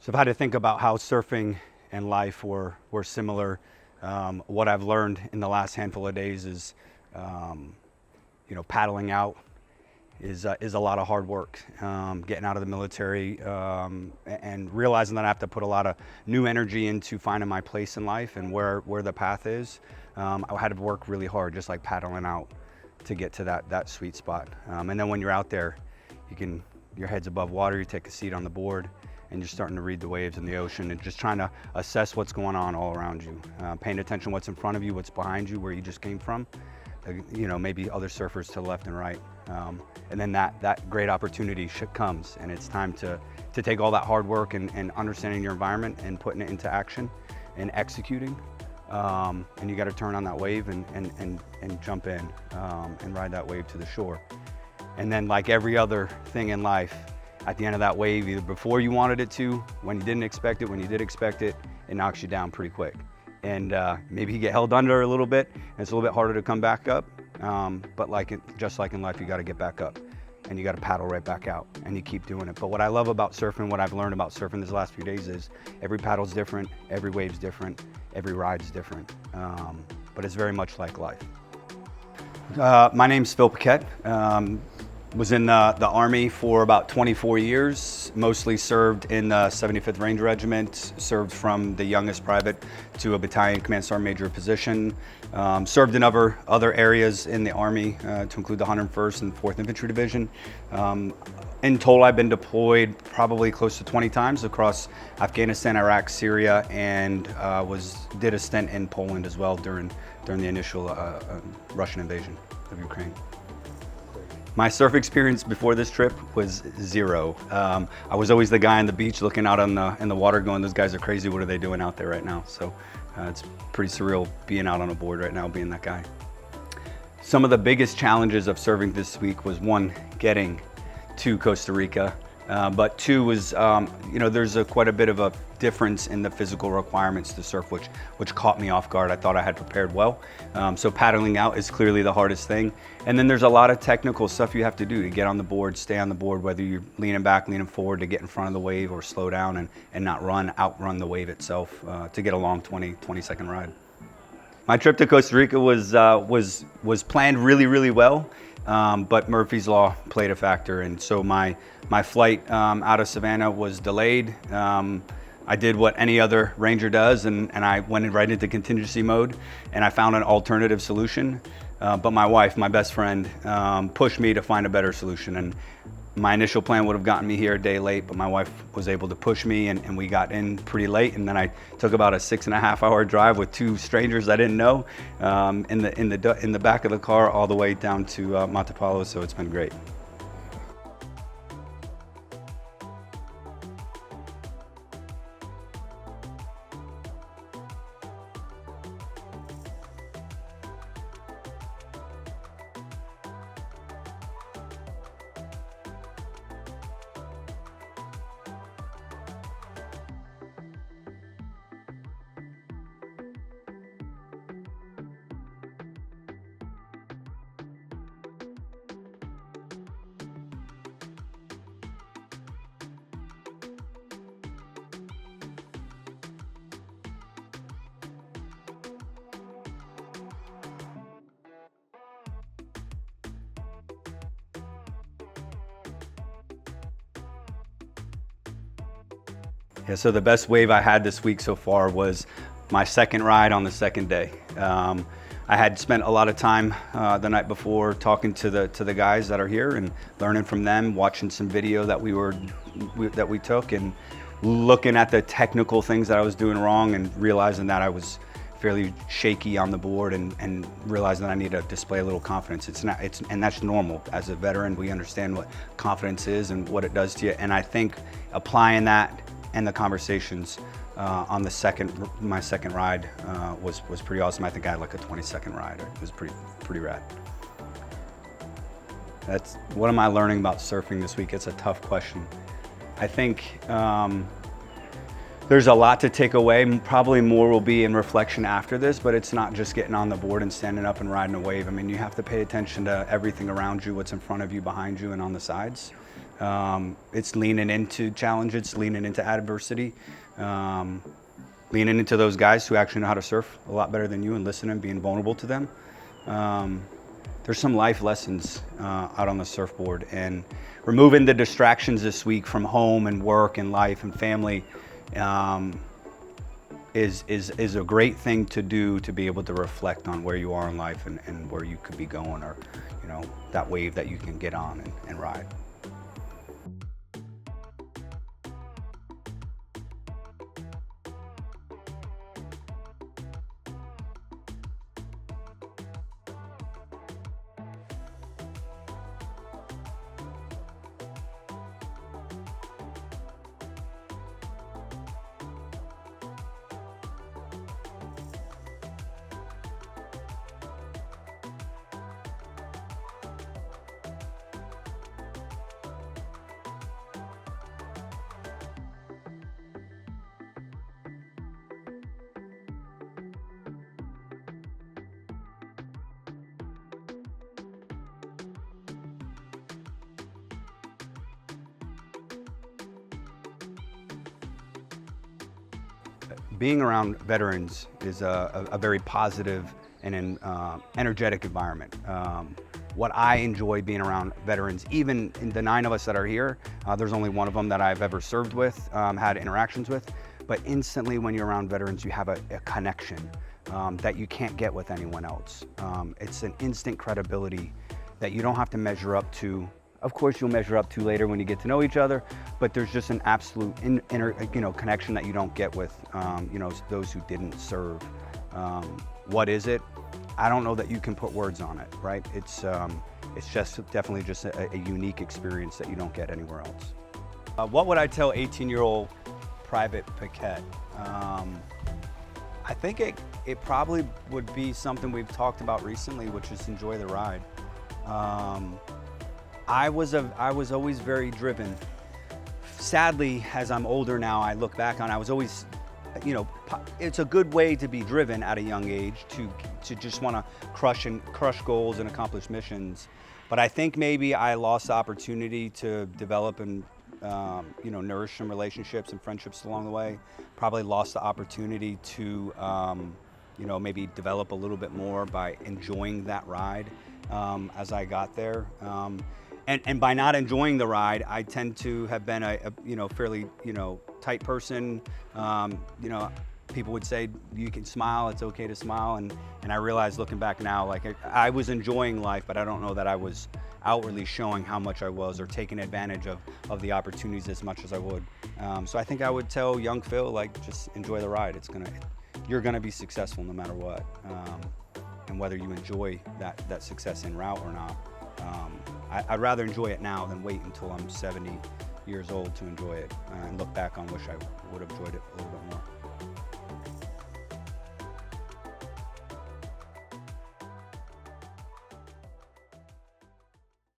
So if I had to think about how surfing and life were similar, what I've learned in the last handful of days is, paddling out is a lot of hard work. Getting out of the military and realizing that I have to put a lot of new energy into finding my place in life and where the path is. I had to work really hard, just like paddling out, to get to that sweet spot. And then when you're out there, your head's above water, you take a seat on the board, and you're starting to read the waves in the ocean and just trying to assess what's going on all around you. Paying attention what's in front of you, what's behind you, where you just came from. Maybe other surfers to the left and right. And then that great opportunity comes, and it's time to take all that hard work and understanding your environment and putting it into action and executing. And you got to turn on that wave and jump in and ride that wave to the shore. And then, like every other thing in life, at the end of that wave, either before you wanted it to, when you didn't expect it, when you did expect it, it knocks you down pretty quick. And maybe you get held under a little bit, and it's a little bit harder to come back up. But just like in life, you got to get back up, and you got to paddle right back out, and you keep doing it. But what I love about surfing, what I've learned about surfing these last few days is every paddle's different, every wave's different, every ride's different. But it's very much like life. My name's Phil Paquette. Was in the Army for about 24 years, mostly served in the 75th Ranger Regiment, served from the youngest private to a battalion command sergeant major position, served in other areas in the Army to include the 101st and 4th Infantry Division. In total, I've been deployed probably close to 20 times across Afghanistan, Iraq, Syria, and did a stint in Poland as well during the initial Russian invasion of Ukraine. My surf experience before this trip was zero. I was always the guy on the beach looking out in the water going, those guys are crazy, what are they doing out there right now? So it's pretty surreal being out on a board right now, being that guy. Some of the biggest challenges of surfing this week was, one, getting to Costa Rica. But two was, there's quite a bit of a difference in the physical requirements to surf, which caught me off guard. I thought I had prepared well. So paddling out is clearly the hardest thing. And then there's a lot of technical stuff you have to do to get on the board, stay on the board, whether you're leaning back, leaning forward to get in front of the wave, or slow down and not outrun the wave itself to get a long 20-second ride. My trip to Costa Rica was planned really, really well. But Murphy's Law played a factor, and so my flight out of Savannah was delayed. I did what any other ranger does, and I went right into contingency mode, and I found an alternative solution. But my wife, my best friend, pushed me to find a better solution. And my initial plan would have gotten me here a day late, but my wife was able to push me, and we got in pretty late. And then I took about a 6.5-hour drive with two strangers I didn't know in the back of the car all the way down to Matapalo. So it's been great. Yeah, so the best wave I had this week so far was my second ride on the second day. I had spent a lot of time the night before talking to the guys that are here and learning from them, watching some video that we took, and looking at the technical things that I was doing wrong, and realizing that I was fairly shaky on the board, and realizing that I need to display a little confidence. And that's normal. As a veteran, we understand what confidence is and what it does to you. And I think applying that and the conversations on my second ride was pretty awesome. I think I had like a 20-second ride. It was pretty rad. What am I learning about surfing this week? It's a tough question. I think there's a lot to take away. Probably more will be in reflection after this, but it's not just getting on the board and standing up and riding a wave. I mean, you have to pay attention to everything around you, what's in front of you, behind you, and on the sides. It's leaning into challenges, leaning into adversity, leaning into those guys who actually know how to surf a lot better than you and listening, being vulnerable to them. There's some life lessons out on the surfboard, and removing the distractions this week from home and work and life and family is a great thing to do, to be able to reflect on where you are in life and where you could be going, or that wave that you can get on and ride. Being around veterans is a very positive and an energetic environment. What I enjoy being around veterans, even in the 9 of us that are here, there's only one of them that I've ever served with, had interactions with, but instantly when you're around veterans, you have a connection that you can't get with anyone else. It's an instant credibility that you don't have to measure up to. Of course, you'll measure up to later when you get to know each other, but there's just an absolute inner connection that you don't get with those who didn't serve. What is it? I don't know that you can put words on it, right? It's just definitely just a unique experience that you don't get anywhere else. What would I tell 18-year-old Private Paquette? I think it probably would be something we've talked about recently, which is enjoy the ride. I was always very driven. Sadly, as I'm older now, I look back on, I was always, it's a good way to be driven at a young age, to just want to crush goals and accomplish missions. But I think maybe I lost the opportunity to develop and nourish some relationships and friendships along the way. Probably lost the opportunity to maybe develop a little bit more by enjoying that ride as I got there. And by not enjoying the ride, I tend to have been a fairly tight person. People would say you can smile, it's okay to smile, and I realize looking back now, like I was enjoying life, but I don't know that I was outwardly showing how much I was, or taking advantage of the opportunities as much as I would. So I think I would tell young Phil, like, just enjoy the ride. You're gonna be successful no matter what, and whether you enjoy that success en route or not. I'd rather enjoy it now than wait until I'm 70 years old to enjoy it and look back on wish I would have enjoyed it a little bit more.